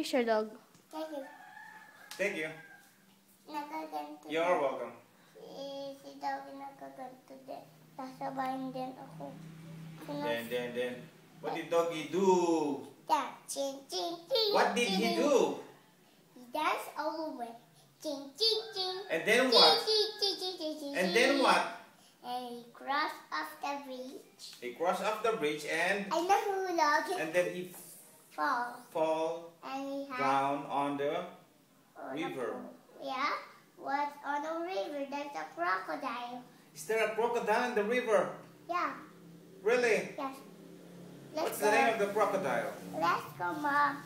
picture, dog. Thank you. Thank you. Nakaganto. You're welcome. Si Doggy nakaganto din. Sasabayin din ako. Then. What did Doggy do? That. Ching, ching, ching. What did he do? He danced all the way. Ching, ching, ching. And then what? Ching, ching, ching, ching, ching, And then what? And he crossed off the bridge. He crossed off the bridge and nahulog. and then he fall And he had down on the river. Yeah. What's on the river? There's a crocodile. Is there a crocodile in the river? Yeah. Really? Yes. What's the name of the crocodile? Let's go, Mom.